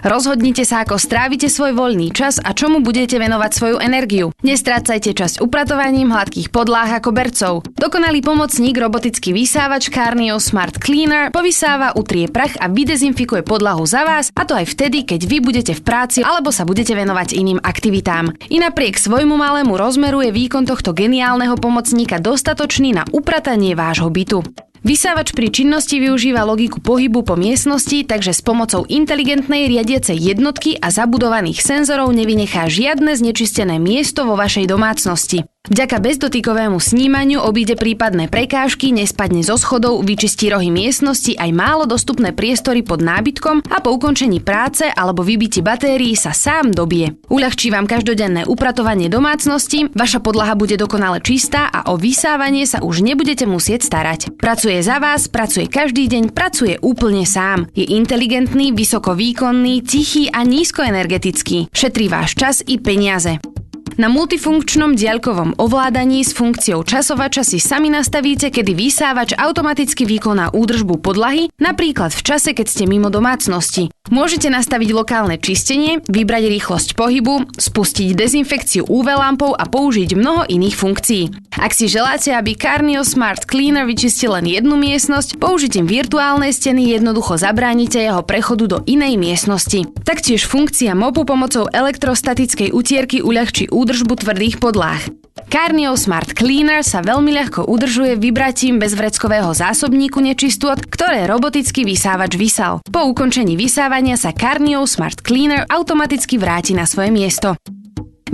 Rozhodnite sa, ako strávite svoj voľný čas a čomu budete venovať svoju energiu. Nestrácajte časť upratovaním hladkých podláh a kobercov. Dokonalý pomocník robotický vysávač Carneo Smart Cleaner povysáva, utrie prach a vydezinfikuje podlahu za vás, a to aj vtedy, keď vy budete v práci alebo sa budete venovať iným aktivitám. I napriek svojmu malému rozmeru je výkon tohto geniálneho pomocníka dostatočný na upratanie vášho bytu. Vysávač pri činnosti využíva logiku pohybu po miestnosti, takže s pomocou inteligentnej riadiacej jednotky a zabudovaných senzorov nevynechá žiadne znečistené miesto vo vašej domácnosti. Vďaka bezdotykovému snímaniu obíde prípadné prekážky, nespadne zo schodov, vyčistí rohy miestnosti aj málo dostupné priestory pod nábytkom a po ukončení práce alebo vybití batérií sa sám dobije. Uľahčí vám každodenné upratovanie domácnosti, vaša podlaha bude dokonale čistá a o vysávanie sa už nebudete musieť starať. Pracuje za vás, pracuje každý deň, pracuje úplne sám. Je inteligentný, vysokovýkonný, tichý a nízkoenergetický. Šetrí váš čas i peniaze. Na multifunkčnom diaľkovom ovládaní s funkciou časovača si sami nastavíte, kedy vysávač automaticky vykoná údržbu podlahy, napríklad v čase, keď ste mimo domácnosti. Môžete nastaviť lokálne čistenie, vybrať rýchlosť pohybu, spustiť dezinfekciu UV lampou a použiť mnoho iných funkcií. Ak si želáte, aby Carneo Smart Cleaner vyčistil len jednu miestnosť, použitím virtuálnej steny jednoducho zabránite jeho prechodu do inej miestnosti. Taktiež funkcia mopu pomocou elektrostatickej utierky uľahčí údržbu tvrdých podláh. Carneo Smart Cleaner sa veľmi ľahko udržuje vybratím bezvreckového zásobníku nečistôt, ktoré robotický vysávač vysal. Po ukončení vysávania sa Carneo Smart Cleaner automaticky vráti na svoje miesto.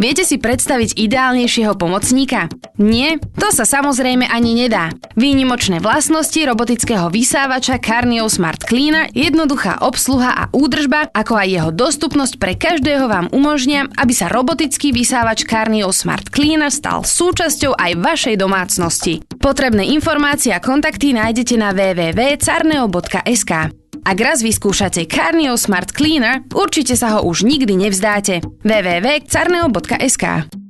Viete si predstaviť ideálnejšieho pomocníka? Nie? To sa samozrejme ani nedá. Výnimočné vlastnosti robotického vysávača Carneo Smart Cleaner, jednoduchá obsluha a údržba, ako aj jeho dostupnosť pre každého vám umožnia, aby sa robotický vysávač Carneo Smart Cleaner stal súčasťou aj vašej domácnosti. Potrebné informácie a kontakty nájdete na www.carneo.sk. Ak raz vyskúšate Carneo Smart Cleaner, určite sa ho už nikdy nevzdáte. www.carneo.sk